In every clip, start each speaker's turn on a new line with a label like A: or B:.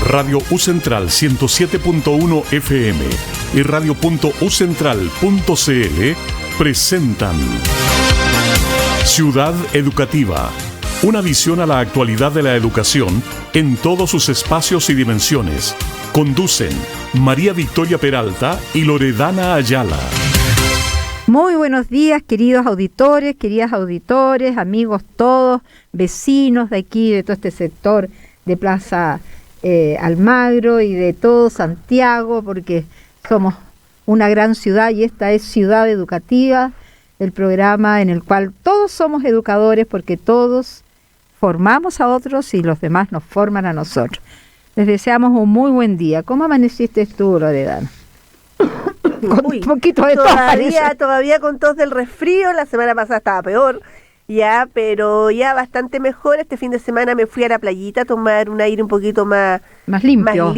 A: Radio U Central 107.1 FM y radio.ucentral.cl presentan Ciudad Educativa, una visión a la actualidad de la educación en todos sus espacios y dimensiones. Conducen María Victoria Peralta y Loredana Ayala.
B: Muy buenos días, queridos auditores, queridas auditores, amigos todos, vecinos de aquí, de todo este sector de Plaza Almagro y de todo Santiago, porque somos una gran ciudad y esta es Ciudad Educativa, el programa en el cual todos somos educadores porque todos formamos a otros y los demás nos forman a nosotros. Les deseamos un muy buen día. ¿Cómo amaneciste tú, Loredana? Con un poquito de tos,
C: todavía con tos del resfrío. La semana pasada estaba peor, ya, pero ya bastante mejor. Este fin de semana me fui a la playita a tomar un aire un poquito más limpio.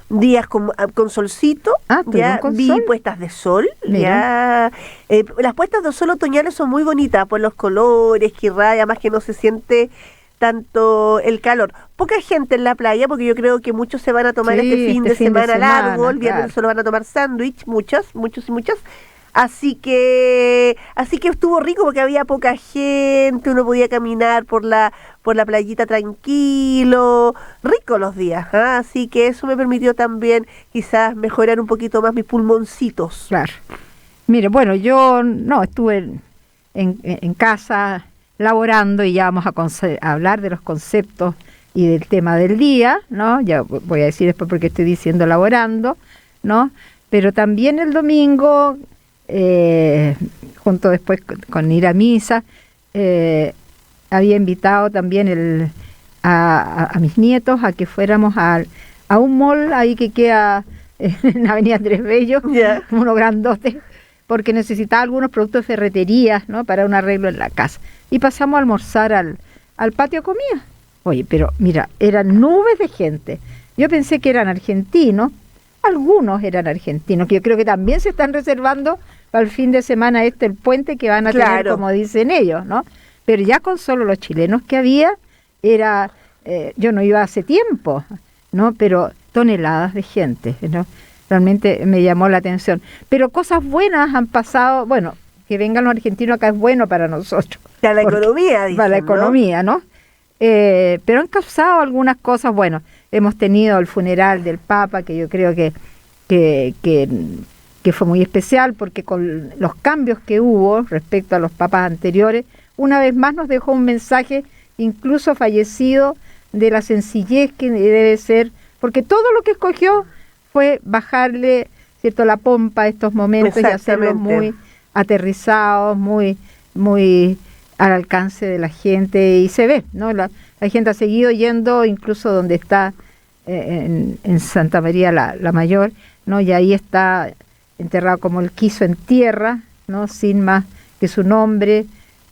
C: Días con solcito, ya vi sol. Puestas de sol. Ya, las puestas de sol otoñales son muy bonitas por los colores que irradia, más que no se siente tanto el calor. Poca gente en la playa, porque yo creo que muchos se van a tomar este fin de semana largo, el viernes solo van a tomar sándwich, muchos y muchas. Así que estuvo rico porque había poca gente, uno podía caminar por la playita tranquilo, rico los días, ¿eh? Así que eso me permitió también quizás mejorar un poquito más mis pulmoncitos.
B: Claro. Mire, bueno, yo no estuve en casa laborando y ya vamos a hablar de los conceptos y del tema del día, ¿no? Ya voy a decir después porque estoy diciendo laborando, ¿no? Pero también el domingo, junto después con ir a misa, había invitado también a mis nietos a que fuéramos a un mall ahí que queda en Avenida Andrés Bello, uno grandote, porque necesitaba algunos productos de ferretería, ¿no? Para un arreglo en la casa. Y pasamos a almorzar al patio de comida. Oye, pero mira, eran nubes de gente. Yo pensé que eran argentinos, algunos eran argentinos, que yo creo que también se están reservando para el fin de semana el puente que van a tener, como dicen ellos, ¿no? Pero ya con solo los chilenos que había, yo no iba hace tiempo, ¿no? Pero toneladas de gente, ¿no? Realmente me llamó la atención. Pero cosas buenas han pasado, bueno, que vengan los argentinos acá es bueno para nosotros.
C: Para la economía, dicen,
B: para la economía, ¿no? Pero han causado algunas cosas, bueno, hemos tenido el funeral del Papa, que yo creo que fue muy especial, porque con los cambios que hubo respecto a los papas anteriores, una vez más nos dejó un mensaje, incluso fallecido, de la sencillez que debe ser, porque todo lo que escogió fue bajarle, ¿cierto?, la pompa a estos momentos y hacerlos muy aterrizados, muy al alcance de la gente, y se ve, ¿no? La gente ha seguido yendo incluso donde está en Santa María la Mayor, ¿no? Y ahí está enterrado como él quiso en tierra, ¿no? Sin más que su nombre,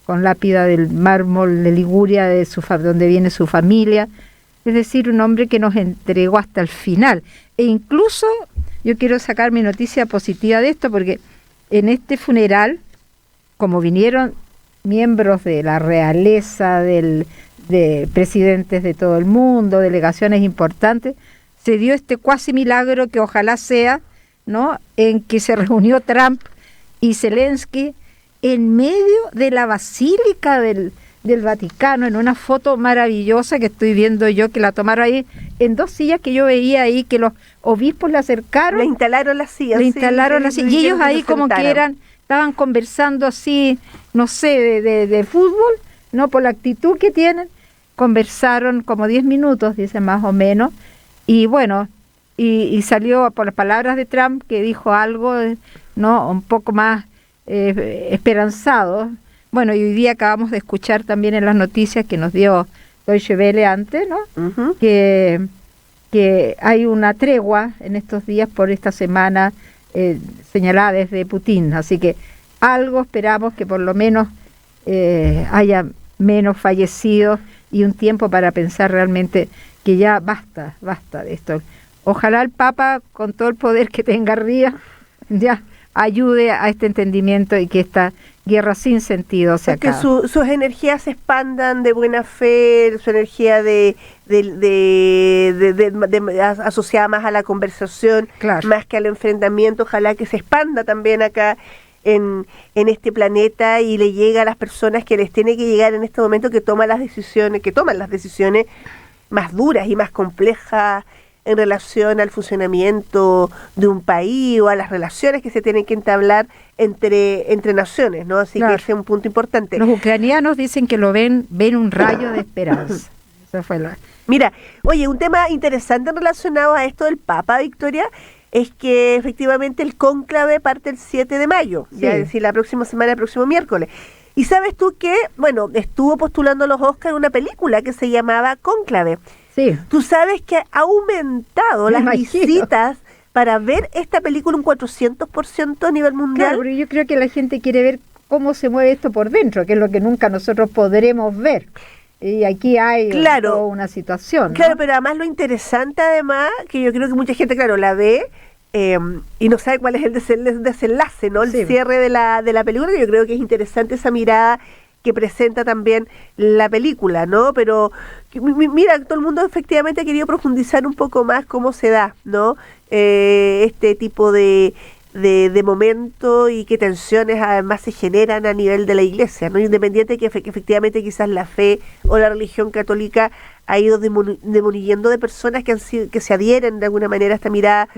B: con lápida del mármol de Liguria, donde viene su familia. Es decir, un hombre que nos entregó hasta el final. E incluso yo quiero sacar mi noticia positiva de esto, porque en este funeral, como vinieron miembros de la realeza, de presidentes de todo el mundo, delegaciones importantes, se dio este cuasi milagro que ojalá sea, ¿no?, en que se reunió Trump y Zelensky en medio de la Basílica del Vaticano, en una foto maravillosa que estoy viendo yo, que la tomaron ahí en dos sillas que yo veía ahí, que los obispos le acercaron.
C: Le instalaron las sillas.
B: Y ellos ahí como que estaban conversando así, no sé, de fútbol, ¿no? Por la actitud que tienen, conversaron como 10 minutos, dice más o menos, y bueno, y salió por las palabras de Trump, que dijo algo, ¿no?, un poco más esperanzado. Bueno, y hoy día acabamos de escuchar también en las noticias que nos dio Deutsche Welle antes, ¿no? Uh-huh. Que hay una tregua en estos días por esta semana señalada desde Putin. Así que algo esperamos, que por lo menos haya menos fallecidos y un tiempo para pensar realmente que ya basta de esto. Ojalá el Papa, con todo el poder que tenga arriba, ya ayude a este entendimiento y que esta guerra sin sentido se acabe.
C: Que sus energías se expandan de buena fe, su energía asociada más a la conversación, claro, más que al enfrentamiento. Ojalá que se expanda también acá en este planeta y le llega a las personas que les tiene que llegar en este momento, que toman las decisiones más duras y más complejas en relación al funcionamiento de un país o a las relaciones que se tienen que entablar entre naciones, ¿no? Así claro, que ese es un punto importante.
B: Los ucranianos dicen que lo ven un rayo de esperanza. Esa fue
C: Mira, oye, un tema interesante relacionado a esto del Papa, Victoria, es que efectivamente el cónclave parte el 7 de mayo, sí, ya, es decir, la próxima semana, el próximo miércoles. Y sabes tú que, bueno, estuvo postulando a los Oscars una película que se llamaba Cónclave.
B: Sí.
C: Tú sabes que ha aumentado las visitas para ver esta película un 400% a nivel mundial.
B: Claro, pero yo creo que la gente quiere ver cómo se mueve esto por dentro, que es lo que nunca nosotros podremos ver. Y aquí hay toda una situación, ¿no?
C: Claro, pero además lo interesante, además, que yo creo que mucha gente, claro, la ve y no sabe cuál es el desenlace, ¿no? El cierre de la película, que yo creo que es interesante esa mirada que presenta también la película, ¿no? Pero mira, todo el mundo efectivamente ha querido profundizar un poco más cómo se da, ¿no? Este tipo de momento y qué tensiones además se generan a nivel de la iglesia, ¿no? Independiente que efectivamente quizás la fe o la religión católica ha ido demoniendo de personas que se adhieren de alguna manera a esta mirada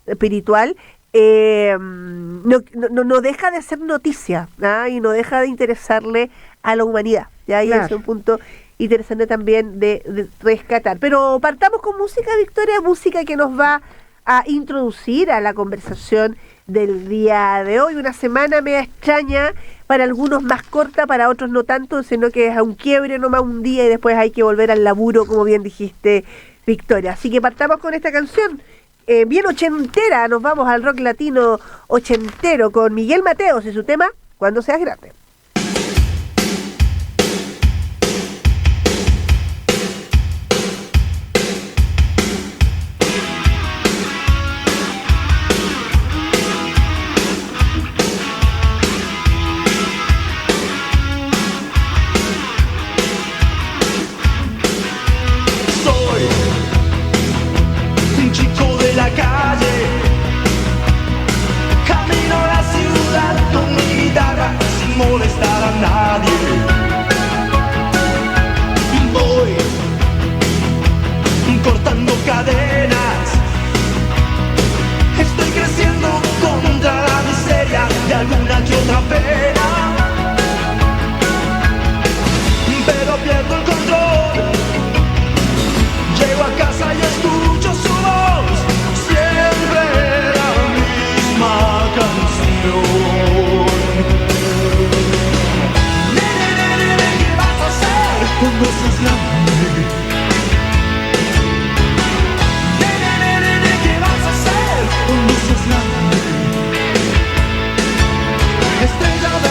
C: espiritual, no deja de ser noticia, ¿no? Y no deja de interesarle a la humanidad, ¿ya? Y es un punto interesante también de rescatar. Pero partamos con música, Victoria, música que nos va a introducir a la conversación del día de hoy. Una semana media extraña, para algunos más corta, para otros no tanto, sino que es a un quiebre nomás un día y después hay que volver al laburo, como bien dijiste, Victoria. Así que partamos con esta canción, bien ochentera. Nos vamos al rock latino ochentero con Miguel Mateos y su tema Cuando seas grande.
D: Molestar a nadie. Voy cortando cadenas. Estoy creciendo contra la miseria de alguna que otra pena. Pero pierdo el control. Llego a casa y escucho su voz. Siempre la misma canción. Cuando seas grande, ¿qué vas a hacer? Cuando seas grande, estrella de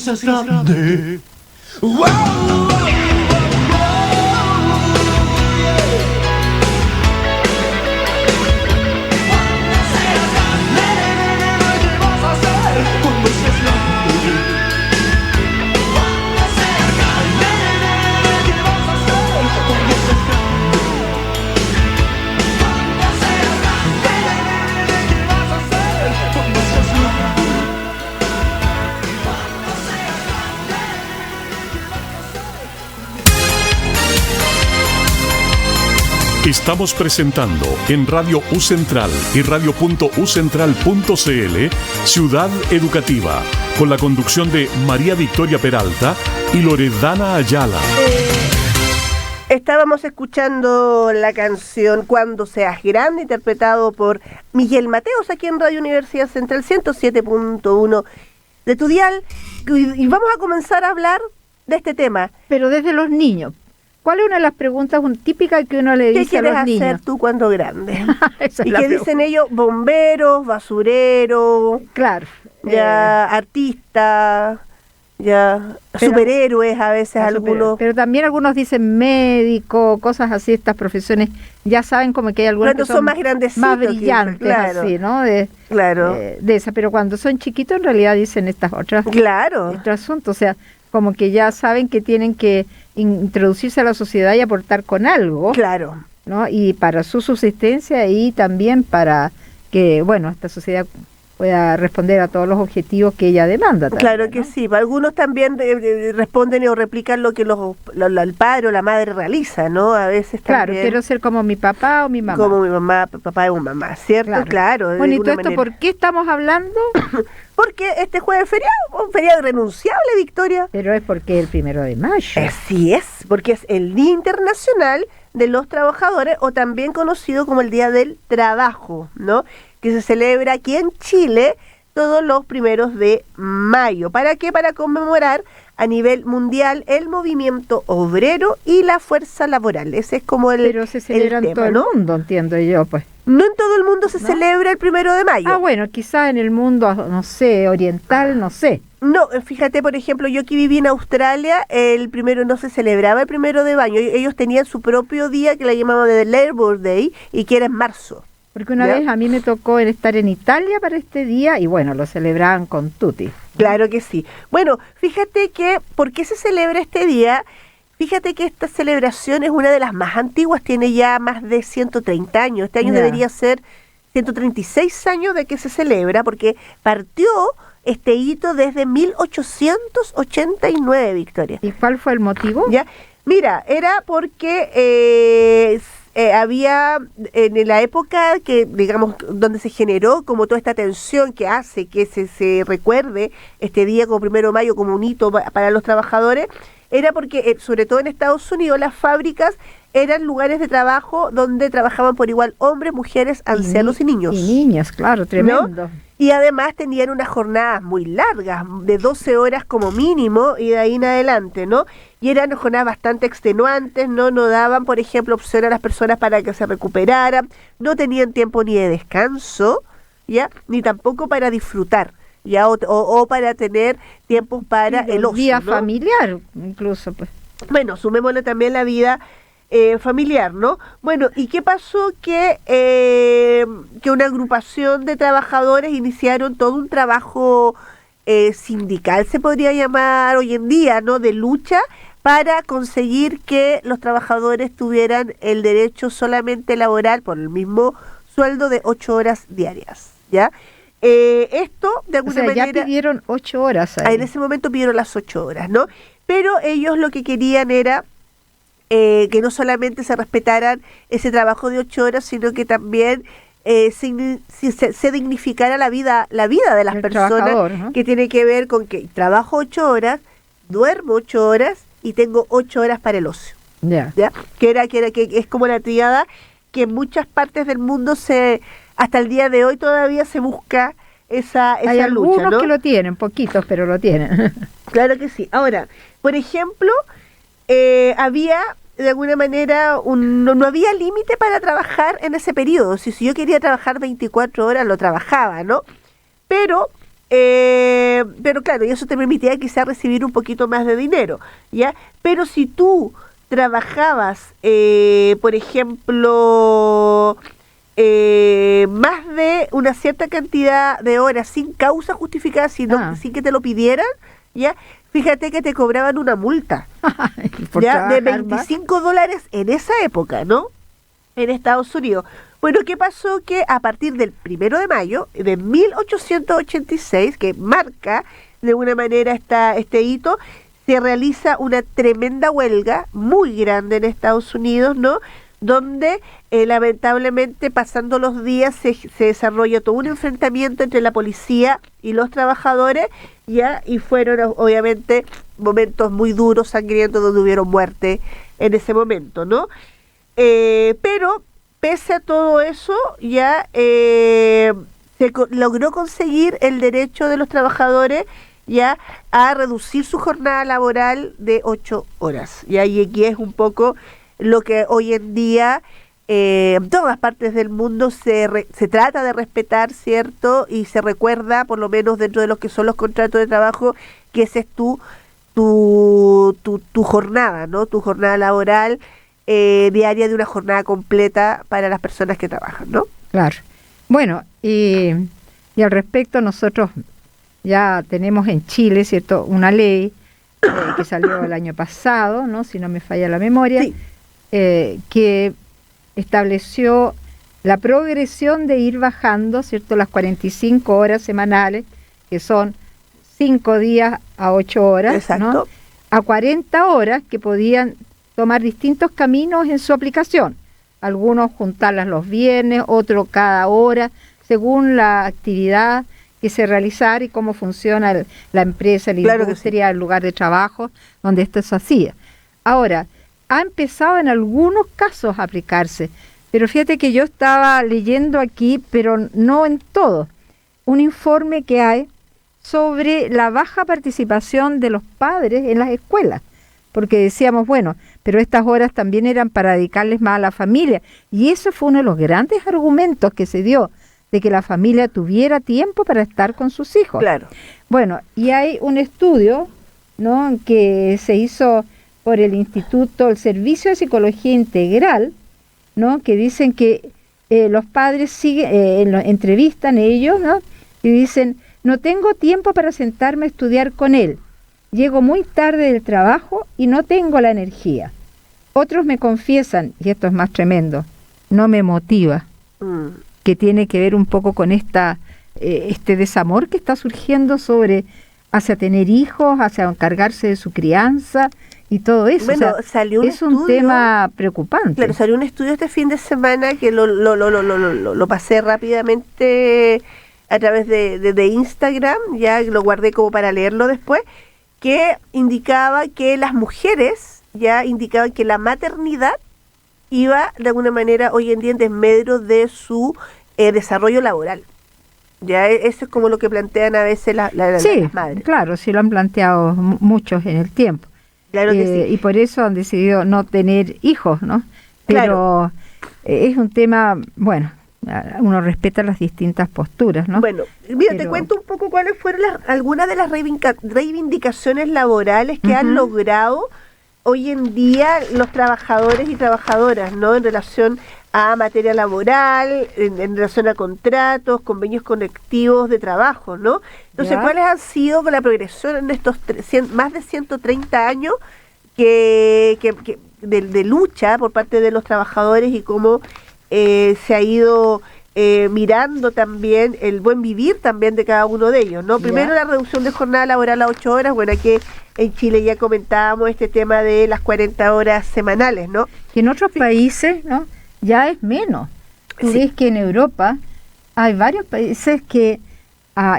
D: seas grande. ¡Wow!
A: Estamos presentando en Radio U Central y radio.ucentral.cl Ciudad Educativa, con la conducción de María Victoria Peralta y Loredana Ayala.
C: Estábamos escuchando la canción Cuando seas grande, interpretado por Miguel Mateos, aquí en Radio Universidad Central 107.1 de tu dial, y vamos a comenzar a hablar de este tema.
B: Pero desde los niños. ¿Cuál es una de las preguntas típicas que uno le dice a los niños?
C: ¿Qué quieres hacer tú cuando grande? ¿Y qué dicen
B: pregunta.
C: ellos? Bomberos, basureros,
B: Claro.
C: ya artistas, ya superhéroes a veces algunos.
B: Pero también algunos dicen médico, cosas así, estas profesiones, ya saben como que hay algunas
C: cuando
B: que son
C: más grandecitos,
B: más brillantes,
C: claro,
B: así, ¿no?
C: Claro.
B: De esa, pero cuando son chiquitos en realidad dicen estas otras.
C: Claro.
B: Este asunto, o sea, como que ya saben que tienen que introducirse a la sociedad y aportar con algo,
C: Claro.
B: ¿no? Y para su subsistencia y también para que, bueno, esta sociedad pueda responder a todos los objetivos que ella demanda. También,
C: Claro que
B: ¿no?
C: sí. Algunos también responden o replican lo que el padre o la madre realiza, ¿no? A veces
B: Claro,
C: también.
B: quiero ser como mi papá o mi mamá.
C: Como mi mamá, papá o mamá, ¿cierto? Claro.
B: Bueno, ¿y todo esto por qué estamos hablando?
C: Porque este jueves es feriado, un feriado irrenunciable, Victoria.
B: Pero es porque es el 1 de mayo.
C: Así es, porque es el Día Internacional de los Trabajadores, o también conocido como el Día del Trabajo, ¿no? Que se celebra aquí en Chile todos los 1 de mayo. ¿Para qué? Para conmemorar a nivel mundial el movimiento obrero y la fuerza laboral. Ese es como el
B: Pero se celebra en
C: tema,
B: todo
C: ¿no?
B: el mundo, entiendo yo, pues.
C: No en todo el mundo se
B: ¿No?
C: celebra el 1 de mayo.
B: Ah, bueno, quizá en el mundo, no sé, oriental, no sé.
C: No, fíjate, por ejemplo, yo que viví en Australia, el primero no se celebraba el 1 de mayo. Ellos tenían su propio día que la llamaban de Labor Day y que era en marzo.
B: Porque una
C: ¿Ya?
B: vez a mí me tocó estar en Italia para este día y bueno, lo celebraban con tutti.
C: Claro que sí. Bueno, fíjate que, ¿por qué se celebra este día? Fíjate que esta celebración es una de las más antiguas, tiene ya más de 130 años. Este año
B: Ya.
C: debería ser 136 años de que se celebra, porque partió este hito desde 1889, Victoria.
B: ¿Y cuál fue el motivo?
C: ¿Ya? Mira, era porque había en la época que, digamos, donde se generó como toda esta tensión que hace que se recuerde este día como 1 de mayo como un hito para los trabajadores, era porque, sobre todo en Estados Unidos, las fábricas eran lugares de trabajo donde trabajaban por igual hombres, mujeres, ancianos y niños.
B: Y niños, claro, tremendo.
C: ¿No? Y además tenían unas jornadas muy largas, de 12 horas como mínimo y de ahí en adelante, ¿no? Y eran jornadas bastante extenuantes, ¿no? No daban, por ejemplo, opción a las personas para que se recuperaran, no tenían tiempo ni de descanso, ¿ya? Ni tampoco para disfrutar, ¿ya? O para tener tiempos para el ocio,
B: día
C: ¿no?
B: familiar, incluso, pues.
C: Bueno, sumémosle también la vida familiar, ¿no? Bueno, ¿y qué pasó? Que una agrupación de trabajadores iniciaron todo un trabajo sindical, se podría llamar hoy en día, ¿no? De lucha para conseguir que los trabajadores tuvieran el derecho solamente laboral por el mismo sueldo de 8 horas diarias, ¿ya? Esto, de alguna manera...
B: ya pidieron 8 horas ahí.
C: En ese momento pidieron las 8 horas, ¿no? Pero ellos lo que querían era que no solamente se respetaran ese trabajo de 8 horas, sino que también se dignificara la vida de las personas, ¿no? Que tiene que ver con que trabajo 8 horas, duermo 8 horas y tengo 8 horas para el ocio.
B: Yeah.
C: ¿Ya? Que es como la tríada que en muchas partes del mundo hasta el día de hoy todavía se busca esa
B: Hay algunos
C: lucha, ¿no?
B: que lo tienen, poquitos, pero lo tienen.
C: Claro que sí. Ahora, por ejemplo, había de alguna manera no había límite para trabajar en ese periodo. Si yo quería trabajar 24 horas, lo trabajaba, ¿no? Pero pero claro, y eso te permitía quizás recibir un poquito más de dinero, ¿ya? Pero si tú trabajabas, por ejemplo, más de una cierta cantidad de horas sin causa justificada, sin que te lo pidieran, ¿ya? Fíjate que te cobraban una multa, ¿ya? De $25 en esa época, ¿no? En Estados Unidos. Bueno, ¿qué pasó? Que a partir del 1 de mayo de 1886, que marca de una manera este hito, se realiza una tremenda huelga muy grande en Estados Unidos, ¿no? Donde lamentablemente pasando los días se desarrolla todo un enfrentamiento entre la policía y los trabajadores, ya, y fueron obviamente momentos muy duros, sangrientos, donde hubieron muerte en ese momento, ¿no? Pero pese a todo eso, ya logró conseguir el derecho de los trabajadores ya a reducir su jornada laboral de 8 horas. Y aquí es un poco lo que hoy en día en todas partes del mundo se trata de respetar, ¿cierto? Y se recuerda, por lo menos dentro de lo que son los contratos de trabajo, que ese es tu jornada, ¿no? Tu jornada laboral diaria, de una jornada completa para las personas que trabajan, ¿no?
B: Claro. Bueno, y al respecto nosotros ya tenemos en Chile, ¿cierto?, una ley que salió el año pasado, ¿no?, si no me falla la memoria, sí, que estableció la progresión de ir bajando, ¿cierto?, las 45 horas semanales, que son 5 días a 8 horas, exacto, ¿no?, a 40 horas, que podían tomar distintos caminos en su aplicación. Algunos juntarlas los viernes, otros cada hora, según la actividad que se realizara y cómo funciona la empresa, la industria, el lugar de trabajo donde esto se hacía. Ahora, ha empezado en algunos casos a aplicarse, pero fíjate que yo estaba leyendo aquí, pero no en todo, un informe que hay sobre la baja participación de los padres en las escuelas, porque decíamos, bueno, pero estas horas también eran para dedicarles más a la familia, y ese fue uno de los grandes argumentos que se dio, de que la familia tuviera tiempo para estar con sus hijos.
C: Claro.
B: Bueno, y hay un estudio, ¿no?, que se hizo por el Instituto, el Servicio de Psicología Integral, ¿no?, que dicen que los padres entrevistan ellos, ¿no?, y dicen, no tengo tiempo para sentarme a estudiar con él, llego muy tarde del trabajo y no tengo la energía. Otros me confiesan, y esto es más tremendo, no me motiva, que tiene que ver un poco con este desamor que está surgiendo hacia tener hijos, hacia encargarse de su crianza y todo eso.
C: Bueno,
B: o sea,
C: salió
B: es un tema preocupante.
C: Claro, salió un estudio este fin de semana que lo pasé rápidamente a través de Instagram, ya lo guardé como para leerlo después, que indicaba que las mujeres ya indicaban que la maternidad iba de alguna manera hoy en día en desmedro de su desarrollo laboral. Ya eso es como lo que plantean a veces las madres.
B: Claro, sí lo han planteado muchos en el tiempo.
C: Claro que sí.
B: Y por eso han decidido no tener hijos, ¿no? Pero claro, es un tema, bueno, uno respeta las distintas posturas, ¿no?
C: Bueno, mira, te cuento un poco cuáles fueron algunas de las reivindicaciones laborales que han logrado hoy en día los trabajadores y trabajadoras, ¿no?, en relación a materia laboral, en relación a contratos, convenios colectivos de trabajo, ¿no? Entonces, ¿cuáles han sido con la progresión en estos más de 130 años de lucha por parte de los trabajadores, y cómo se ha ido mirando también el buen vivir también de cada uno de ellos, ¿no? Primero, la reducción de jornada laboral a 8 horas, bueno, aquí en Chile ya comentábamos este tema de las 40 horas semanales, ¿no?
B: Que en otros países, ¿no?, ya es menos. Tú ves que en Europa hay varios países que,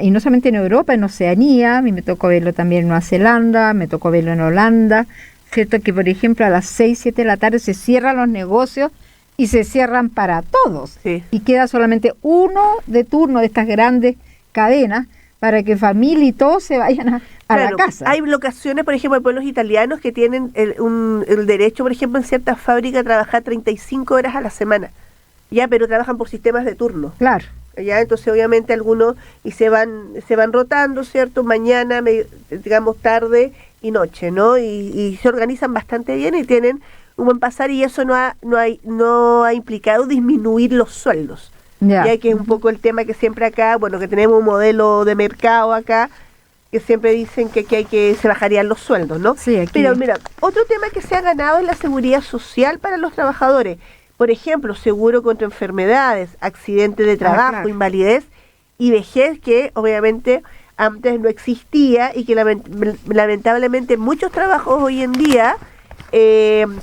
B: y no solamente en Europa, en Oceanía, a mí me tocó verlo también en Nueva Zelanda, me tocó verlo en Holanda, ¿cierto?, que por ejemplo a las 6, 7 de la tarde se cierran los negocios y se cierran para todos, y queda solamente uno de turno de estas grandes cadenas para que familia y todos se vayan a la casa.
C: Hay locaciones, por ejemplo, de pueblos italianos que tienen el derecho, por ejemplo, en ciertas fábricas a trabajar 35 horas a la semana, ya, pero trabajan por sistemas de turno.
B: Claro.
C: ¿ya? Entonces obviamente algunos y se van rotando, ¿cierto? Mañana, digamos tarde y noche, ¿no? Y se organizan bastante bien y tienen un buen pasar, y eso no ha implicado disminuir los sueldos. Ya que es un poco el tema que siempre acá, bueno, que tenemos un modelo de mercado acá, que siempre dicen que hay que se bajarían los sueldos, ¿no?
B: Sí, aquí.
C: Pero mira, otro tema que se ha ganado es la seguridad social para los trabajadores. Por ejemplo, seguro contra enfermedades, accidentes de trabajo,
B: claro.
C: Invalidez y vejez, que obviamente antes no existía y que lamentablemente muchos trabajos hoy en día,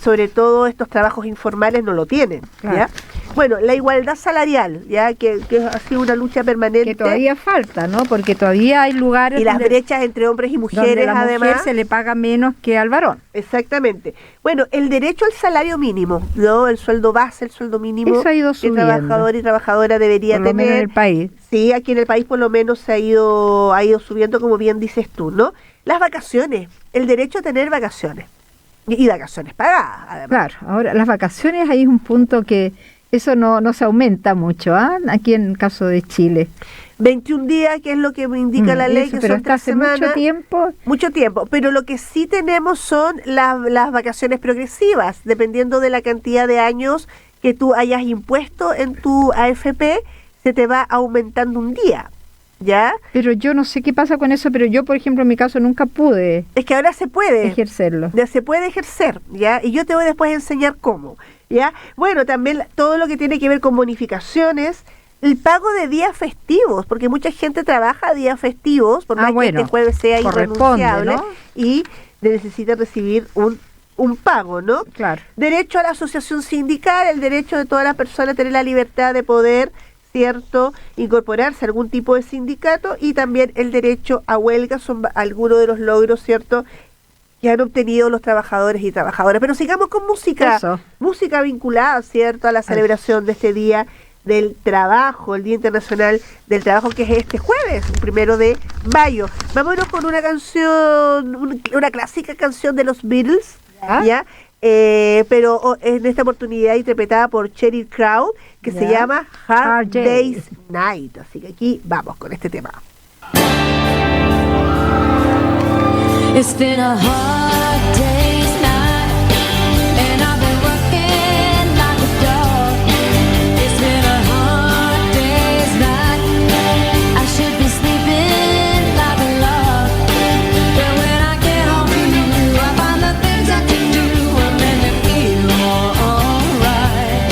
C: sobre todo estos trabajos informales, no lo tienen,
B: claro.
C: ¿ya? Bueno, la igualdad salarial, ya que ha sido una lucha permanente.
B: Que todavía falta, ¿no? Porque todavía hay lugares
C: y las brechas entre hombres y mujeres,
B: donde la
C: además,
B: mujer se le paga menos que al varón.
C: Exactamente. Bueno, el derecho al salario mínimo, ¿no? El sueldo base, el sueldo mínimo
B: Eso ha ido
C: que
B: subiendo.
C: trabajador y trabajadora debería
B: Por lo
C: tener.
B: menos en el país.
C: Sí, aquí en el país por lo menos ha ido subiendo, como bien dices tú, ¿no? Las vacaciones, el derecho a tener vacaciones. Y vacaciones pagadas, además.
B: Claro, ahora las vacaciones ahí es un punto que eso no se aumenta mucho, aquí en el caso de Chile.
C: 21 días, que es lo que me indica la ley,
B: eso,
C: que
B: pero
C: son 3 semanas. Mucho tiempo, pero lo que sí tenemos son las vacaciones progresivas, dependiendo de la cantidad de años que tú hayas impuesto en tu AFP, se te va aumentando un día, ¿ya?
B: Pero yo no sé qué pasa con eso, pero yo, por ejemplo, en mi caso nunca pude.
C: Es que ahora se puede
B: ejercerlo.
C: Ya se puede ejercer, ¿ya? Y yo te voy después a enseñar cómo, ¿ya? Bueno, también todo lo que tiene que ver con bonificaciones, el pago de días festivos, porque mucha gente trabaja días festivos, por más que este jueves sea irrenunciable, ¿no? Y necesita recibir un pago, ¿no?
B: Claro.
C: Derecho a la asociación sindical, el derecho de todas las personas a tener la libertad de poder, ¿cierto?, incorporarse a algún tipo de sindicato, y también el derecho a huelga, son algunos de los logros, ¿cierto?, que han obtenido los trabajadores y trabajadoras. Pero sigamos con música.
B: Eso.
C: Música vinculada, ¿cierto?, a la celebración de este Día del Trabajo, el Día Internacional del Trabajo, que es este jueves, 1 de mayo. Vámonos con una canción, una clásica canción de los Beatles, ¿ya? Pero en esta oportunidad interpretada por Sheryl Crow, que se llama Hard Day's Night. Así que aquí vamos con este tema.
E: It's been a hard day's night, and I've been working like a dog. It's been a hard day's night, I should be sleeping like a log. But when I get home to you, I find the things I can do will make me feel more alright.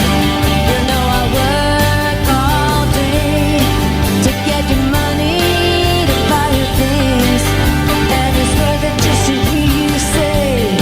E: You know I work all day to get your money, to buy your things, and it's worth it just to hear you say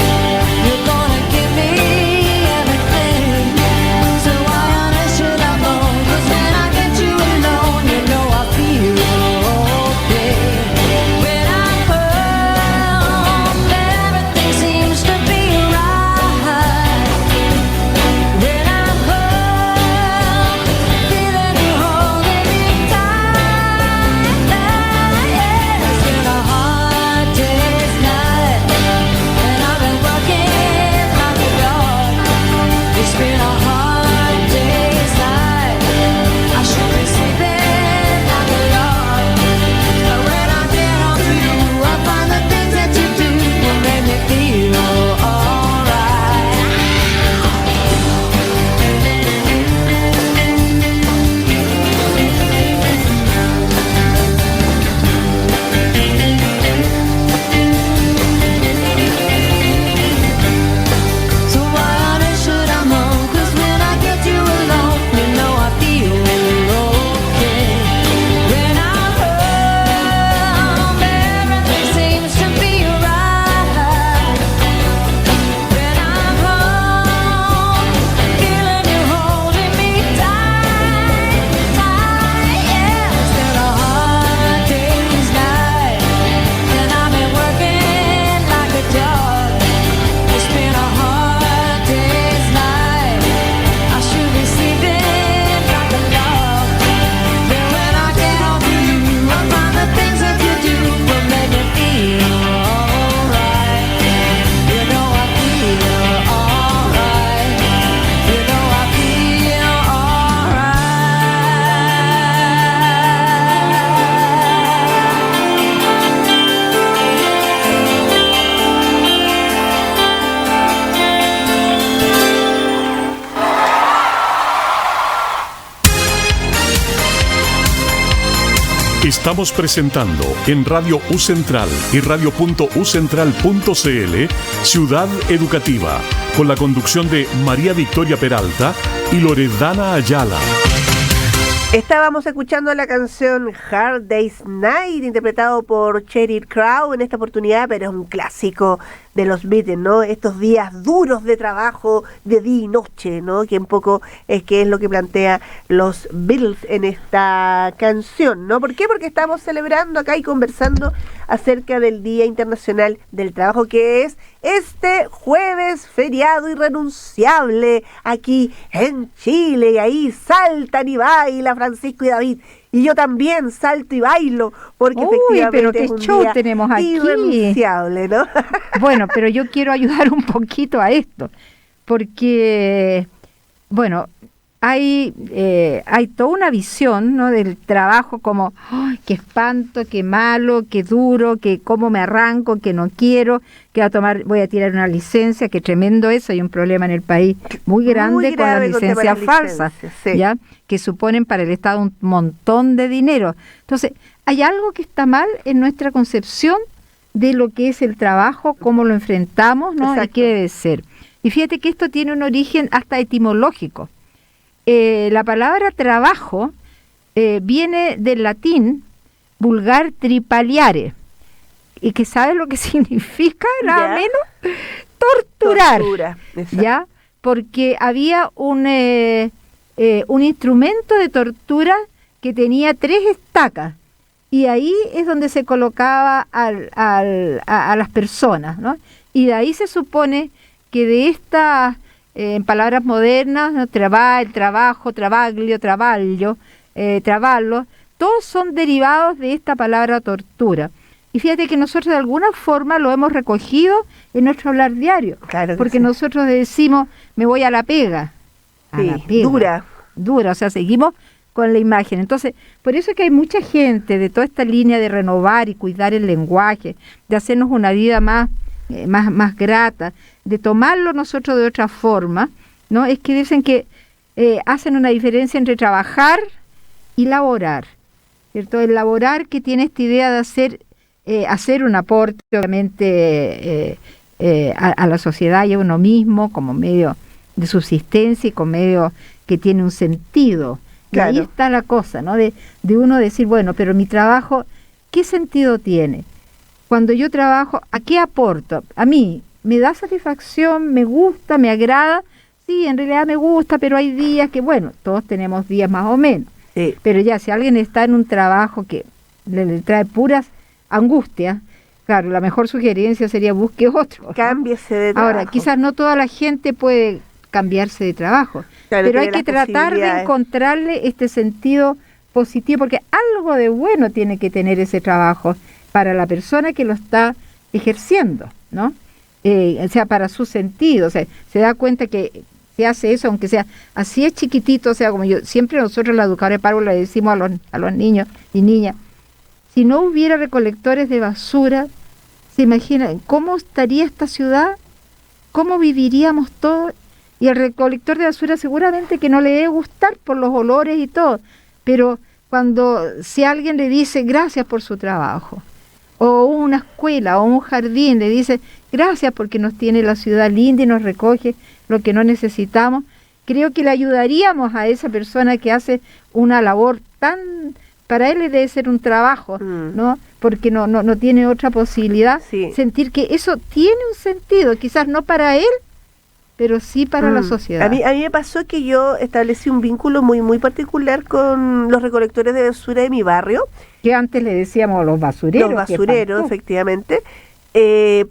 A: Estamos presentando en Radio U Central y radio.ucentral.cl Ciudad Educativa, con la conducción de María Victoria Peralta y Loredana Ayala.
C: Estábamos escuchando la canción Hard Day's Night, interpretado por Sheryl Crow en esta oportunidad, pero es un clásico de los Beatles, ¿no? Estos días duros de trabajo de día y noche, ¿no? Que un poco es lo que plantea los Beatles en esta canción, ¿no? ¿Por qué? Porque estamos celebrando acá y conversando acerca del Día Internacional del Trabajo, que es este jueves feriado irrenunciable aquí en Chile, y ahí saltan y bailan Francisco y David. Y yo también salto y bailo, porque efectivamente
B: pero qué
C: es un
B: show
C: día
B: tenemos aquí.
C: Irrenunciable, ¿no?
B: Bueno, pero yo quiero ayudar un poquito a esto, porque, bueno, hay toda una visión, ¿no?, del trabajo como, ¡ay, qué espanto, qué malo, qué duro, que cómo me arranco, que no quiero, que voy a tirar una licencia, qué tremendo eso. Hay un problema en el país muy grande con las licencias falsas,
C: sí,
B: ¿ya?, que suponen para el Estado un montón de dinero. Entonces, hay algo que está mal en nuestra concepción de lo que es el trabajo, cómo lo enfrentamos, ¿no?, y qué debe ser. Y fíjate que esto tiene un origen hasta etimológico. La palabra trabajo viene del latín vulgar tripaliare, y que ¿sabes lo que significa? Nada menos torturar.
C: Tortura,
B: ¿ya? Porque había un instrumento de tortura que tenía 3 estacas, y ahí es donde se colocaba a las personas, ¿no? Y de ahí se supone que de estas, en palabras modernas, ¿no?, trabajo, trabaglio, traballo, traballo, todos son derivados de esta palabra tortura. Y fíjate que nosotros de alguna forma lo hemos recogido en nuestro hablar diario,
C: claro,
B: porque
C: sí,
B: nosotros decimos, me voy a la pega.
C: Sí, dura,
B: o sea, seguimos con la imagen. Entonces, por eso es que hay mucha gente de toda esta línea de renovar y cuidar el lenguaje, de hacernos una vida más grata, de tomarlo nosotros de otra forma, ¿no? Es que dicen que hacen una diferencia entre trabajar y laborar, ¿cierto? El laborar, que tiene esta idea de hacer un aporte, obviamente, a la sociedad y a uno mismo como medio de subsistencia y como medio que tiene un sentido.
C: Claro.
B: Y ahí está la cosa, ¿no? De uno decir, bueno, pero mi trabajo, ¿qué sentido tiene? Cuando yo trabajo, ¿a qué aporto? A mí, ¿me da satisfacción? ¿Me gusta? ¿Me agrada? Sí, en realidad me gusta, pero hay días que, bueno, todos tenemos días más o menos.
C: Sí.
B: Pero ya, si alguien está en un trabajo que le trae puras angustias, claro, la mejor sugerencia sería busque otro, ¿no?
C: Cámbiese de trabajo.
B: Ahora, quizás no toda la gente puede cambiarse de trabajo,
C: claro,
B: pero hay que tratar de encontrarle este sentido positivo, porque algo de bueno tiene que tener ese trabajo para la persona que lo está ejerciendo, ¿no? O sea, para su sentido, o sea, se da cuenta que se hace eso, aunque sea así es chiquitito, o sea, como siempre nosotros la educadora de párvulo le decimos a los niños y niñas, si no hubiera recolectores de basura, ¿se imaginan cómo estaría esta ciudad? ¿Cómo viviríamos todos? Y el recolector de basura seguramente que no le debe gustar por los olores y todo, pero si alguien le dice gracias por su trabajo, o una escuela o un jardín le dice gracias porque nos tiene la ciudad linda y nos recoge lo que no necesitamos, creo que le ayudaríamos a esa persona que hace una labor para él debe ser un trabajo, ¿no? Porque no tiene otra posibilidad,
C: sí,
B: sentir que eso tiene un sentido, quizás no para él, pero sí para la sociedad.
C: A mí me pasó que yo establecí un vínculo muy muy particular con los recolectores de basura de mi barrio.
B: Que antes le decíamos los basureros.
C: Los basureros, efectivamente.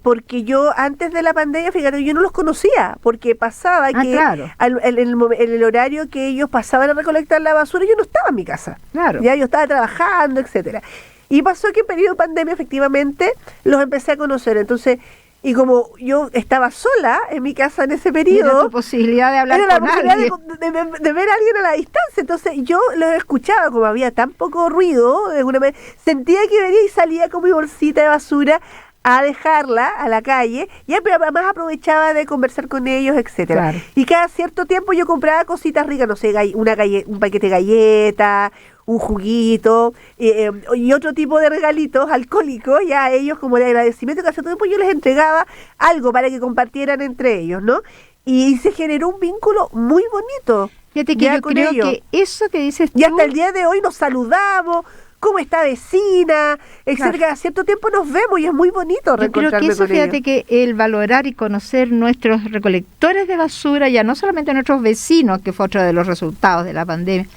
C: Porque yo antes de la pandemia, fíjate, yo no los conocía, porque pasaba que
B: claro,
C: en el horario que ellos pasaban a recolectar la basura, yo no estaba en mi casa.
B: Claro.
C: Ya yo estaba trabajando, etcétera. Y pasó que en periodo de pandemia, efectivamente, los empecé a conocer. Entonces, y como yo estaba sola en mi casa en ese periodo,
B: era tu posibilidad de hablar con alguien,
C: de ver a alguien a la distancia. Entonces yo los escuchaba, como había tan poco ruido, de alguna manera, sentía que venía y salía con mi bolsita de basura a dejarla a la calle, y además aprovechaba de conversar con ellos, etcétera.
B: Claro.
C: Y cada cierto tiempo yo compraba cositas ricas, no sé, un paquete de galletas, un juguito y otro tipo de regalitos alcohólicos, ya a ellos como de agradecimiento que hace todo tiempo yo les entregaba algo para que compartieran entre ellos, ¿no? Y se generó un vínculo muy bonito.
B: Fíjate que yo creo que eso que dices tú...
C: Y hasta el día de hoy nos saludamos, ¿cómo está vecina? Etcétera. Cada cierto tiempo nos vemos y es muy bonito reencontrarme con ellos. Yo creo que eso,
B: fíjate que el valorar y conocer nuestros recolectores de basura, ya no solamente nuestros vecinos, que fue otro de los resultados de la pandemia,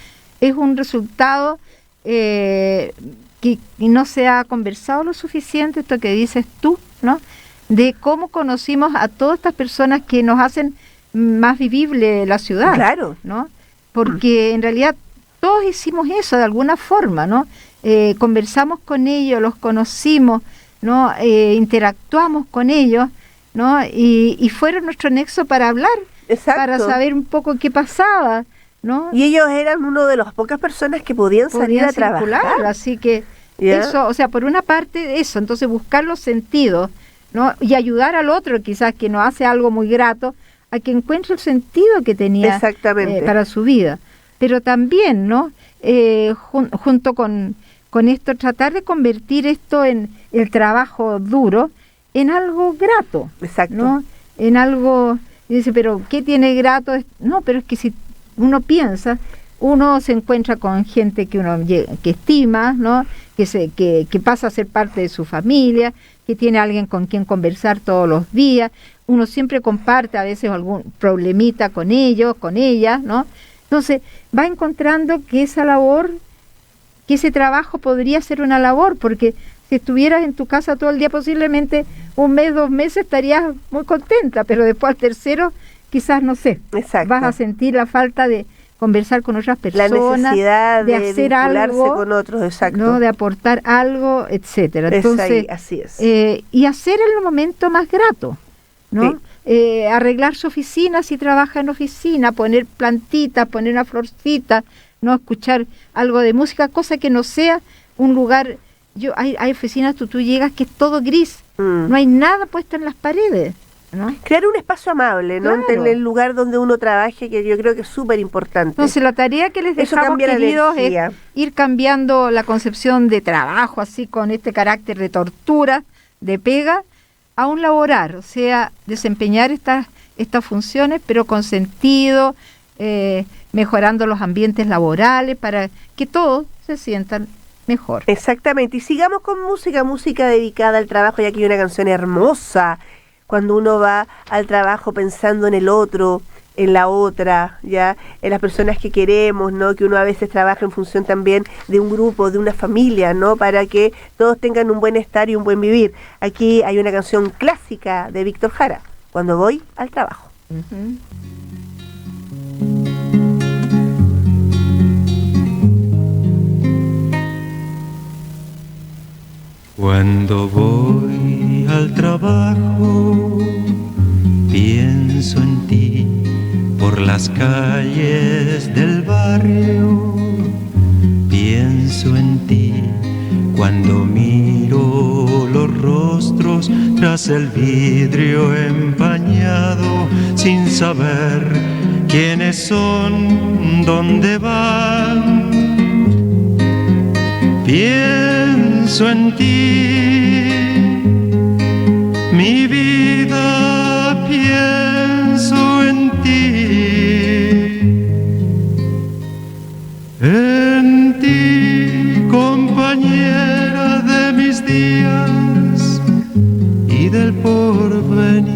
B: es un resultado que no se ha conversado lo suficiente, esto que dices tú, ¿no? De cómo conocimos a todas estas personas que nos hacen más vivible la ciudad.
C: Claro.
B: ¿No? Porque en realidad todos hicimos eso de alguna forma, ¿no? Conversamos con ellos, los conocimos, ¿no? Interactuamos con ellos, ¿no? Y fueron nuestro nexo para hablar,
C: exacto,
B: para saber un poco qué pasaba, ¿no?
C: Y ellos eran una de las pocas personas que podían salir a trabajar.
B: Así que eso, o sea, por una parte eso, entonces buscar los sentidos, ¿no? Y ayudar al otro, quizás que nos hace algo muy grato, a que encuentre el sentido que tenía para su vida. Pero también, ¿no? Junto con esto, tratar de convertir esto en el trabajo duro en algo grato.
C: Exacto.
B: ¿No? En algo, y dice, pero ¿qué tiene grato? No, pero es que si uno piensa, uno se encuentra con gente que uno que estima, ¿no? Que pasa a ser parte de su familia, que tiene alguien con quien conversar todos los días, uno siempre comparte a veces algún problemita con ellos, con ellas, ¿no? Entonces va encontrando que esa labor, que ese trabajo podría ser una labor, porque si estuvieras en tu casa todo el día, posiblemente un mes, 2 meses estarías muy contenta, pero después al tercero quizás, no sé,
C: exacto,
B: vas a sentir la falta de conversar con otras personas,
C: la necesidad de
B: hacer algo
C: con otros, exacto,
B: ¿no? De aportar algo, etcétera. Entonces,
C: así es.
B: Y hacer el momento más grato, ¿no? Sí. Arreglar su oficina si trabaja en oficina, poner plantitas, poner una florcita, no escuchar algo de música, cosa que no sea un lugar. Hay oficinas, tú llegas que es todo gris, no hay nada puesto en las paredes, ¿no?
C: Crear un espacio amable, ¿no?
B: Claro.
C: En el lugar donde uno trabaje, que yo creo que es súper importante.
B: Entonces la tarea que les dejamos, queridos, es ir cambiando la concepción de trabajo, así con este carácter de tortura, de pega, a un laborar, o sea, desempeñar estas funciones, pero con sentido, mejorando los ambientes laborales para que todos se sientan mejor.
C: Exactamente, y sigamos con música dedicada al trabajo, ya que hay una canción hermosa, cuando uno va al trabajo pensando en el otro, en la otra, ya, en las personas que queremos, ¿no? Que uno a veces trabaja en función también de un grupo, de una familia, ¿no? Para que todos tengan un buen estar y un buen vivir. Aquí hay una canción clásica de Víctor Jara, Cuando voy al trabajo.
F: Cuando voy al trabajo, pienso en ti por las calles del barrio. Pienso en ti cuando miro los rostros tras el vidrio empañado, sin saber quiénes son, dónde van. Pienso en ti, mi vida, pienso en ti, compañera de mis días y del porvenir,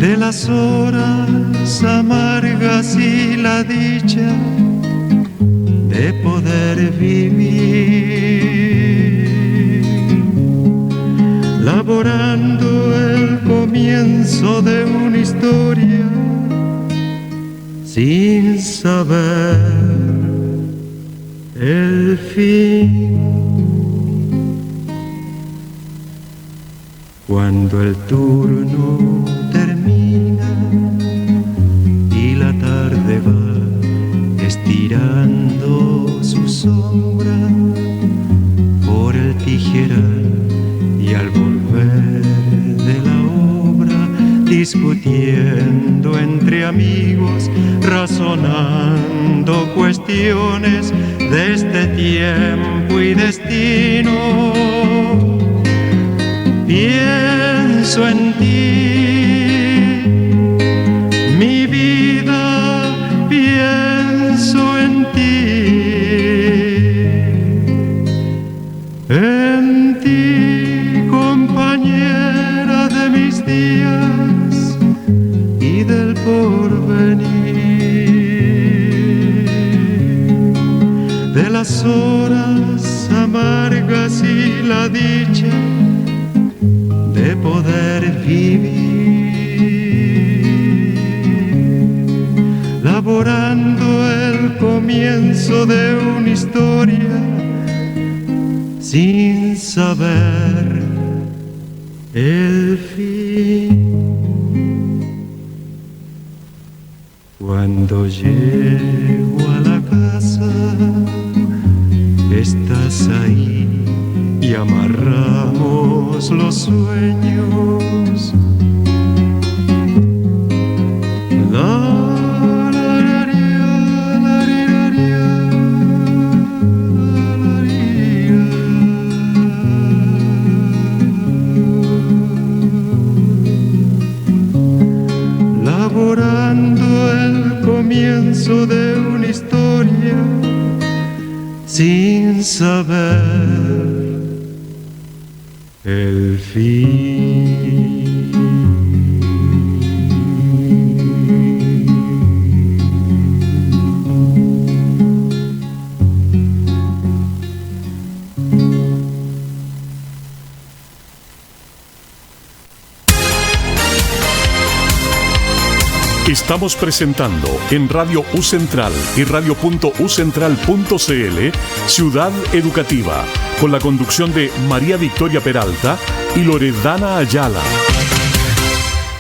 F: de las horas amargas y la dicha de poder vivir, laborando el comienzo de una historia, sin saber el fin. Cuando el turno termina y la tarde va estirando su sombra por el tijeral, y al volver de la obra, discutiendo entre amigos razonando cuestiones de este tiempo y destino. Pienso en ti, mi vida, pienso en ti, compañera de mis días y del porvenir, de las horas amargas y la dicha de poder vivir, laborando el comienzo de una historia sin saber el fin. Cuando llego a la casa, estás ahí y amarramos los sueños. Laborando el comienzo de una historia sin saber el fin.
A: Estamos presentando en Radio U Central y radio.ucentral.cl Ciudad Educativa, con la conducción de María Victoria Peralta y Loredana Ayala.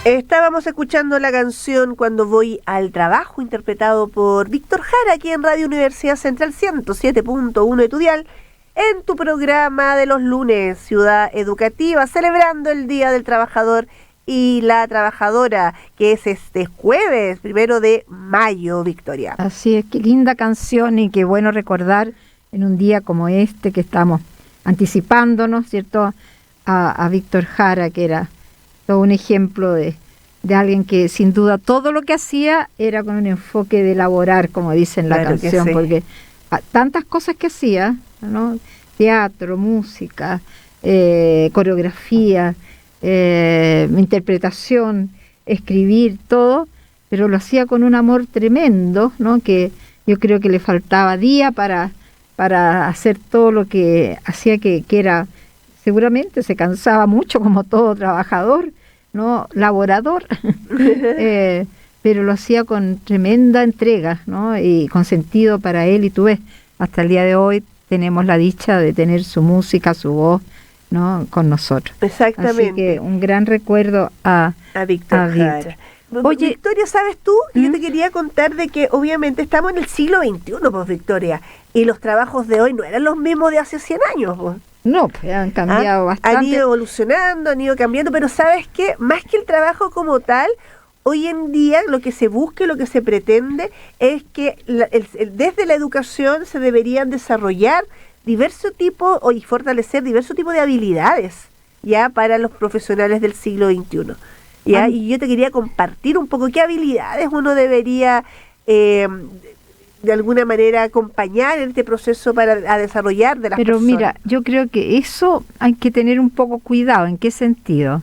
C: Estábamos escuchando la canción Cuando voy al trabajo, interpretado por Víctor Jara, aquí en Radio Universidad Central 107.1 de tu dial, en tu programa de los lunes, Ciudad Educativa, celebrando el Día del Trabajador y la Trabajadora, que es este jueves 1 de mayo, Victoria.
B: Así es, qué linda canción y qué bueno recordar en un día como este que estamos anticipándonos, ¿cierto?, a Víctor Jara, que era todo un ejemplo de alguien que sin duda todo lo que hacía era con un enfoque de elaborar, como dice en la
C: Claro que
B: canción,
C: sí.
B: porque tantas cosas que hacía, ¿no?, teatro, música, coreografía, interpretación, escribir, todo, pero lo hacía con un amor tremendo, ¿no?, que yo creo que le faltaba día para hacer todo lo que hacía, que era, seguramente se cansaba mucho como todo trabajador, ¿no?, laborador, pero lo hacía con tremenda entrega, ¿no?, y con sentido para él, y tú ves, hasta el día de hoy tenemos la dicha de tener su música, su voz, ¿no?, con nosotros.
C: Exactamente.
B: Así que un gran recuerdo a
C: Víctor Jara.
B: Oye,
C: Victoria, ¿sabes tú? Yo te quería contar de que obviamente estamos en el siglo XXI, pues, Victoria, y los trabajos de hoy no eran los mismos de hace 100 años, pues.
B: No, pues han cambiado bastante.
C: Han ido evolucionando, han ido cambiando, pero ¿sabes qué? Más que el trabajo como tal, hoy en día lo que se busca y lo que se pretende es que desde la educación se deberían desarrollar diversos tipos y fortalecer diversos tipos de habilidades ya para los profesionales del siglo XXI. ¿Ya? Y yo te quería compartir un poco qué habilidades uno debería de alguna manera acompañar en este proceso a desarrollar de las personas.
B: Pero mira, yo creo que eso hay que tener un poco cuidado. ¿En qué sentido?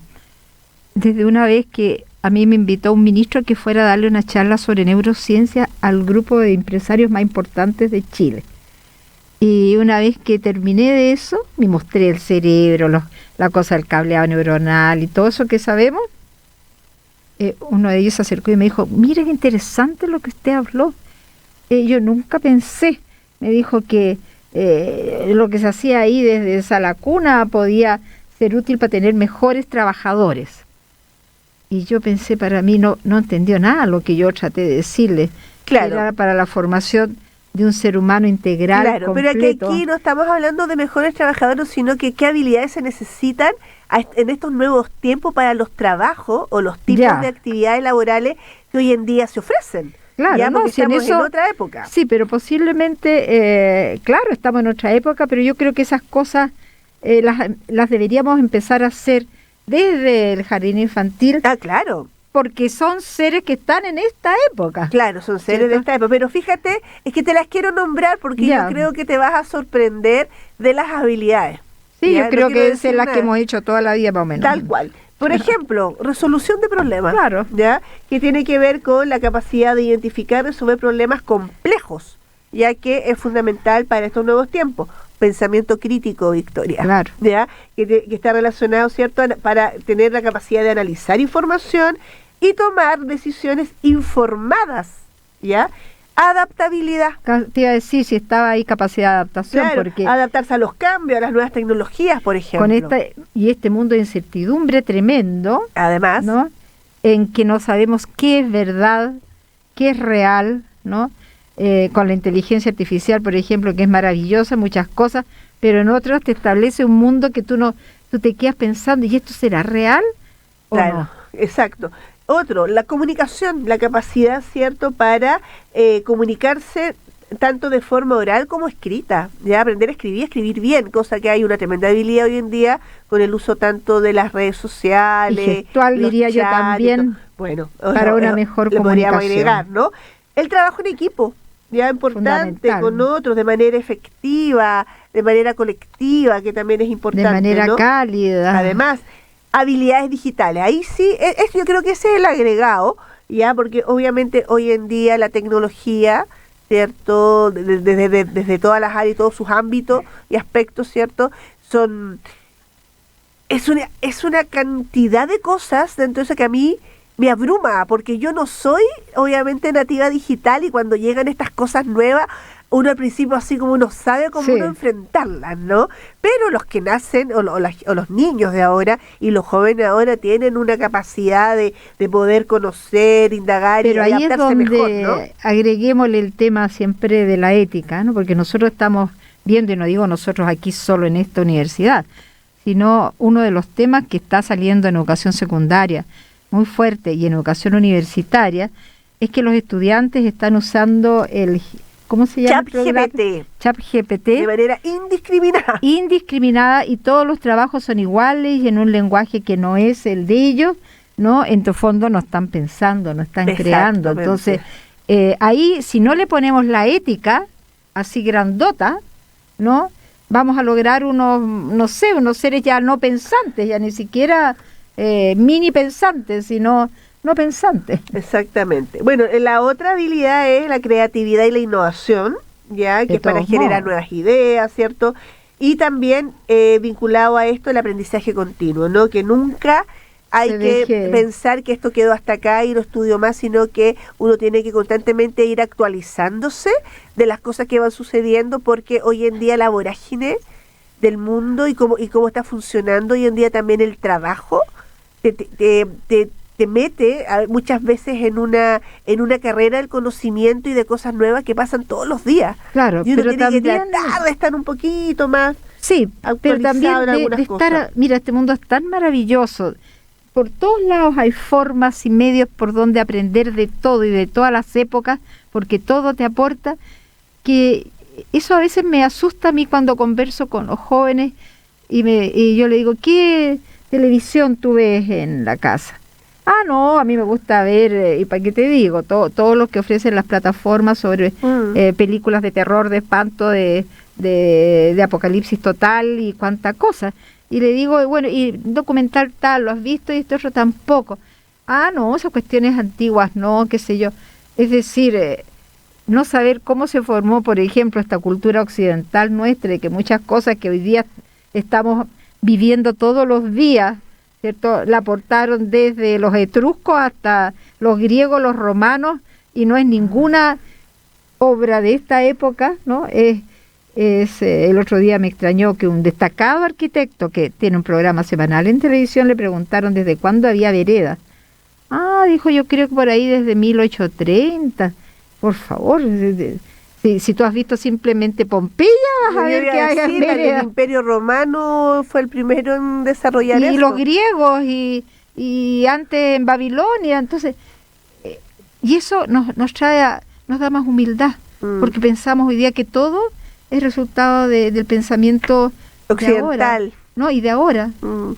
B: Desde una vez que a mí me invitó un ministro que fuera a darle una charla sobre neurociencia al grupo de empresarios más importantes de Chile. Y una vez que terminé de eso, me mostré el cerebro, la cosa del cableado neuronal y todo eso que sabemos. Uno de ellos se acercó y me dijo, mire qué interesante lo que usted habló. Yo nunca pensé, me dijo que lo que se hacía ahí desde esa lacuna podía ser útil para tener mejores trabajadores. Y yo pensé, para mí no entendió nada lo que yo traté de decirle.
C: Claro.
B: Era para la formación de un ser humano integral,
C: claro,
B: completo.
C: pero que aquí no estamos hablando de mejores trabajadores, sino que qué habilidades se necesitan en estos nuevos tiempos para los trabajos o los tipos de actividades laborales que hoy en día se ofrecen.
B: Claro,
C: ya, porque
B: si
C: estamos en otra época.
B: Sí, pero posiblemente, claro, estamos en otra época, pero yo creo que esas cosas las deberíamos empezar a hacer desde el jardín infantil.
C: Ah, claro.
B: Porque son seres que están en esta época.
C: Claro, son seres
B: ¿cierto?
C: de esta época. Pero fíjate, es que te las quiero nombrar porque yo creo que te vas a sorprender de las habilidades.
B: Sí,
C: ¿ya?
B: yo creo que
C: decir
B: es las
C: nada.
B: que hemos hecho toda la vida más o menos.
C: Tal cual. Por ejemplo, resolución de problemas.
B: Claro.
C: ¿Ya? Que tiene que ver con la capacidad de identificar y resolver problemas complejos, ya que es fundamental para estos nuevos tiempos. Pensamiento crítico, Victoria.
B: Claro.
C: ¿Ya? Que está relacionado, ¿cierto?, para tener la capacidad de analizar información y tomar decisiones informadas, ¿ya? Adaptabilidad.
B: Te iba a decir si estaba ahí capacidad de adaptación,
C: Claro,
B: porque
C: adaptarse a los cambios, a las nuevas tecnologías, por ejemplo.
B: con este mundo de incertidumbre tremendo,
C: Además,
B: ¿no? En que no sabemos qué es verdad, qué es real, ¿no? Con la inteligencia artificial, por ejemplo, que es maravillosa, muchas cosas, pero en otras te establece un mundo que tú te quedas pensando, ¿y esto será real o
C: claro,
B: no?
C: exacto. Otro, la comunicación, la capacidad, ¿cierto?, para comunicarse tanto de forma oral como escrita, ya aprender a escribir bien, cosa que hay una tremenda habilidad hoy en día con el uso tanto de las redes sociales.
B: Y gestual,
C: los
B: diría yo
C: chats y
B: también,
C: todo. Bueno,
B: para una mejor
C: le podríamos
B: comunicación.
C: agregar, ¿no? El trabajo en equipo, ya importante,
B: Fundamental.
C: con otros, de manera efectiva, de manera colectiva, que también es importante,
B: De manera
C: ¿no?
B: cálida.
C: Además, habilidades digitales. Ahí sí, yo creo que ese es el agregado, ya, porque obviamente hoy en día la tecnología, ¿cierto?, desde todas las áreas y todos sus ámbitos y aspectos, ¿cierto?, es una cantidad de cosas dentro de eso que a mí me abruma, porque yo no soy obviamente nativa digital y cuando llegan estas cosas nuevas, uno al principio así como uno sabe cómo
B: Sí.
C: uno enfrentarlas, ¿no? Pero los que nacen, o los niños de ahora y los jóvenes ahora tienen una capacidad de poder conocer, indagar
B: Pero
C: y
B: ahí es
C: adaptarse
B: donde
C: mejor, ¿no?
B: agreguémosle el tema siempre de la ética, ¿no? Porque nosotros estamos viendo, y no digo nosotros aquí solo en esta universidad, sino uno de los temas que está saliendo en educación secundaria muy fuerte y en educación universitaria es que los estudiantes están usando ¿cómo se llama? ChatGPT
C: De manera indiscriminada.
B: indiscriminada, y todos los trabajos son iguales y en un lenguaje que no es el de ellos, ¿no? En tu fondo no están pensando, no están creando. Entonces, ahí si no le ponemos la ética así grandota, ¿no? Vamos a lograr unos seres ya no pensantes, ya ni siquiera mini pensantes, sino no pensantes.
C: Exactamente. Bueno, la otra habilidad es la creatividad y la innovación, ya, que es para generar nuevas ideas, ¿cierto? Y también vinculado a esto el aprendizaje continuo, ¿no? Que nunca hay que pensar que esto quedó hasta acá y no estudio más, sino que uno tiene que constantemente ir actualizándose de las cosas que van sucediendo, porque hoy en día la vorágine del mundo y cómo está funcionando hoy en día también el trabajo te mete muchas veces en una carrera del conocimiento y de cosas nuevas que pasan todos los días.
B: Claro,
C: y uno
B: pero
C: tiene
B: también
C: que tratar de estar un poquito más
B: sí, pero también
C: actualizado en algunas
B: de estar,
C: cosas.
B: mira, este mundo es tan maravilloso. Por todos lados hay formas y medios por donde aprender de todo y de todas las épocas, porque todo te aporta, que eso a veces me asusta a mí cuando converso con los jóvenes y yo le digo, ¿qué televisión tú ves en la casa? Ah, no, a mí me gusta ver, y para qué te digo, todo lo que ofrecen las plataformas sobre películas de terror, de espanto, de apocalipsis total y cuánta cosa. Y le digo, bueno, y documental tal, ¿lo has visto? Y esto otro tampoco. Ah, no, esas cuestiones antiguas, no, qué sé yo. Es decir, no saber cómo se formó, por ejemplo, esta cultura occidental nuestra, de que muchas cosas que hoy día estamos viviendo todos los días, ¿cierto? La aportaron desde los etruscos hasta los griegos, los romanos, y no es ninguna obra de esta época, ¿no? El otro día me extrañó que un destacado arquitecto que tiene un programa semanal en televisión le preguntaron desde cuándo había veredas. Ah, dijo, yo creo que por ahí desde 1830. Por favor, si tú has visto simplemente Pompeya, vas a ver que hay veredas.
C: El Imperio Romano fue el primero en desarrollar eso.
B: Y los griegos y antes en Babilonia. Entonces, Y eso nos da más humildad, porque pensamos hoy día que todo es resultado del pensamiento
C: occidental,
B: de ahora, ¿no? Y de ahora,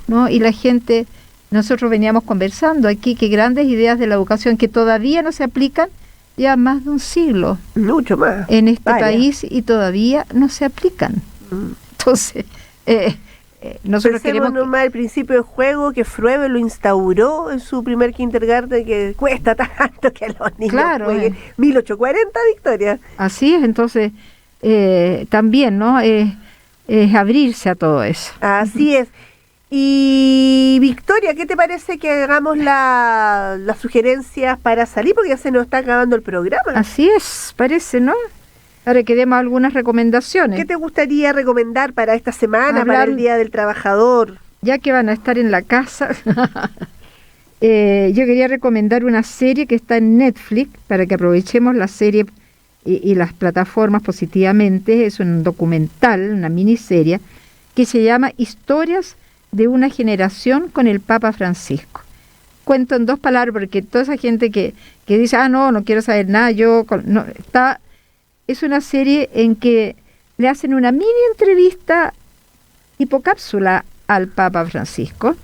B: ¿no? Y la gente, nosotros veníamos conversando aquí que grandes ideas de la educación que todavía no se aplican, ya más de un siglo.
C: Mucho más.
B: En este país y todavía no se aplican. Entonces, nosotros queremos
C: nomás el principio del juego que Frege lo instauró en su primer kindergarten, que cuesta tanto que los niños jueguen. 1840, Victoria.
B: Así es, entonces también, ¿no? Es abrirse a todo eso.
C: Así es. Y Victoria, ¿qué te parece que hagamos las sugerencias para salir? Porque ya se nos está acabando el programa.
B: Así es, parece, ¿no? Ahora que demos algunas recomendaciones.
C: ¿Qué te gustaría recomendar para esta semana, para el Día del Trabajador?
B: Ya que van a estar en la casa, yo quería recomendar una serie que está en Netflix, para que aprovechemos la serie y las plataformas positivamente. Es un documental, una miniserie, que se llama Historias de una generación con el Papa Francisco. Cuento en 2 palabras, porque toda esa gente que dice, no quiero saber nada, es una serie en que le hacen una mini entrevista tipo cápsula al Papa Francisco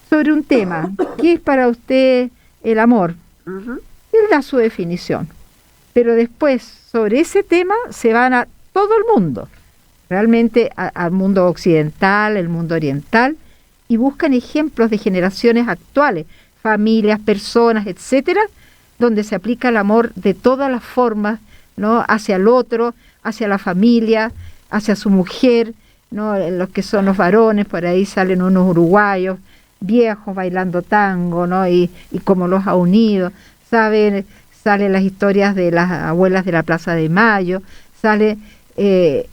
B: sobre un tema. ¿Qué es para usted el amor? Él da su definición, pero después sobre ese tema se van a todo el mundo, realmente al mundo occidental, el mundo oriental, y buscan ejemplos de generaciones actuales, familias, personas, etcétera, donde se aplica el amor de todas las formas, ¿no? Hacia el otro, hacia la familia, hacia su mujer, ¿no? Los que son los varones, por ahí salen unos uruguayos viejos bailando tango, ¿no? Y cómo los ha unido. Salen las historias de las abuelas de la Plaza de Mayo, sale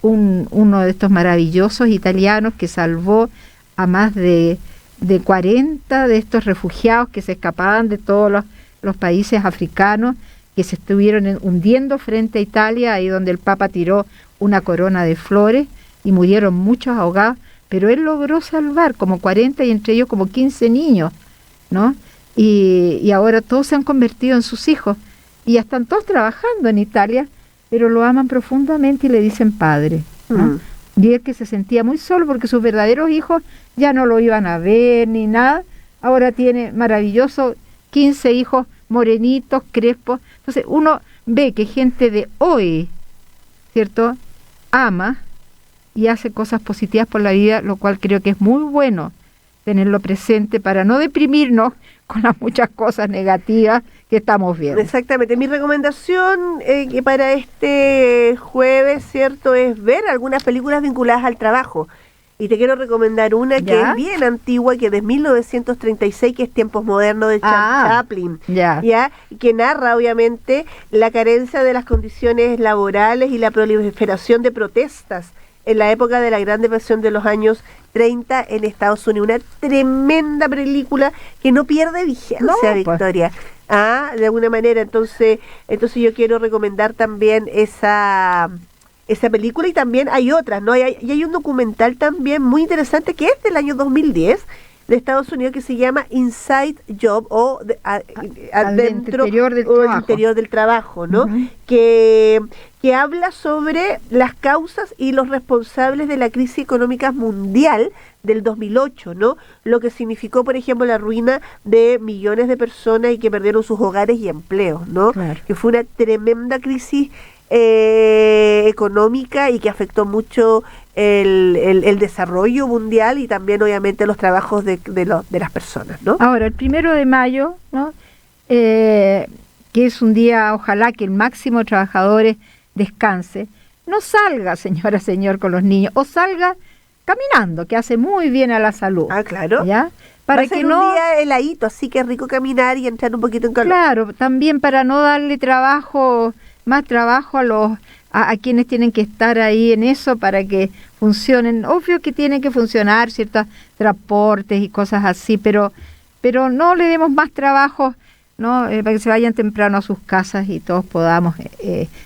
B: uno de estos maravillosos italianos que salvó a más de 40 de estos refugiados que se escapaban de todos los países africanos, que se estuvieron hundiendo frente a Italia, ahí donde el Papa tiró una corona de flores y murieron muchos ahogados, pero él logró salvar como 40 y entre ellos como 15 niños, ¿no? Y ahora todos se han convertido en sus hijos y ya están todos trabajando en Italia, pero lo aman profundamente y le dicen padre, ¿no? Y él, que se sentía muy solo porque sus verdaderos hijos ya no lo iban a ver ni nada, ahora tiene maravilloso 15 hijos morenitos, crespos. Entonces uno ve que gente de hoy, ¿cierto?, ama y hace cosas positivas por la vida, lo cual creo que es muy bueno tenerlo presente para no deprimirnos con las muchas cosas negativas que estamos viendo.
C: Exactamente. Mi recomendación que para este jueves, ¿cierto?, es ver algunas películas vinculadas al trabajo. Y te quiero recomendar una que es bien antigua, que es de 1936, que es Tiempos Modernos de Chaplin, que narra obviamente la carencia de las condiciones laborales y la proliferación de protestas en la época de la Gran Depresión de los años 30 en Estados Unidos. Una tremenda película que no pierde vigencia, Victoria. De alguna manera. Entonces yo quiero recomendar también esa película, y también hay otras, ¿no? Y hay un documental también muy interesante que es del año 2010 de Estados Unidos, que se llama Inside Job, o adentro, el interior del trabajo, ¿no? Que habla sobre las causas y los responsables de la crisis económica mundial del 2008, ¿no? Lo que significó, por ejemplo, la ruina de millones de personas y que perdieron sus hogares y empleos, ¿no? Claro. Que fue una tremenda crisis económica y que afectó mucho el desarrollo mundial y también obviamente los trabajos de las personas, ¿no?
B: Ahora, el 1 de mayo, ¿no? Que es un día, ojalá que el máximo de trabajadores descanse, no salga, señora, señor, con los niños, o salga caminando, que hace muy bien a la salud.
C: Claro.
B: ¿Ya? Para que no
C: un día heladito, así que es rico caminar y entrar un poquito en calor.
B: Claro, también para no darle más trabajo a quienes tienen que estar ahí en eso para que funcionen. Obvio que tienen que funcionar ciertos transportes y cosas así, pero no le demos más trabajo, ¿no? Para que se vayan temprano a sus casas y todos podamos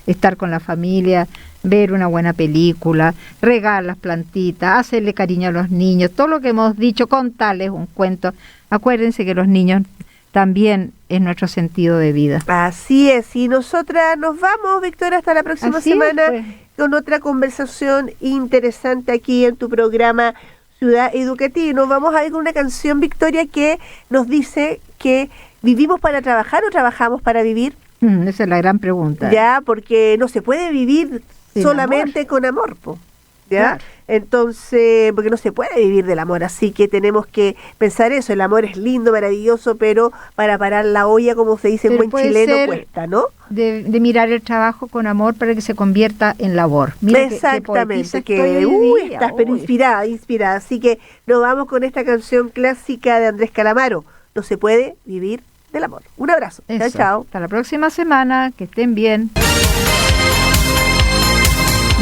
B: estar con la familia, ver una buena película, regar las plantitas, hacerle cariño a los niños, todo lo que hemos dicho, contarles un cuento. Acuérdense que los niños también es nuestro sentido de vida.
C: Así es, y nosotras nos vamos, Victoria, hasta la próxima semana con otra conversación interesante aquí en tu programa Ciudad Educativa. Y nos vamos a ir con una canción, Victoria, que nos dice que ¿vivimos para trabajar o trabajamos para vivir?
B: Esa es la gran pregunta.
C: Ya, porque no se puede vivir sin solamente amor. Con amor, ¿ya? Claro. Entonces, porque no se puede vivir del amor, así que tenemos que pensar eso. El amor es lindo, maravilloso, pero para parar la olla, como se dice en buen chileno, cuesta, ¿no?
B: De mirar el trabajo con amor para que se convierta en labor.
C: Mira exactamente, estás pero inspirada. Así que nos vamos con esta canción clásica de Andrés Calamaro. No se puede vivir del amor. Un abrazo. Chao, chao.
B: Hasta la próxima semana. Que estén bien.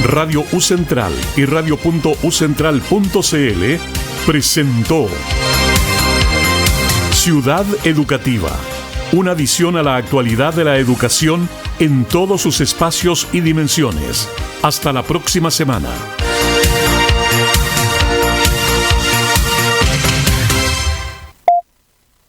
A: Radio U Central y radio.ucentral.cl presentó Ciudad Educativa, una visión a la actualidad de la educación en todos sus espacios y dimensiones. Hasta la próxima semana.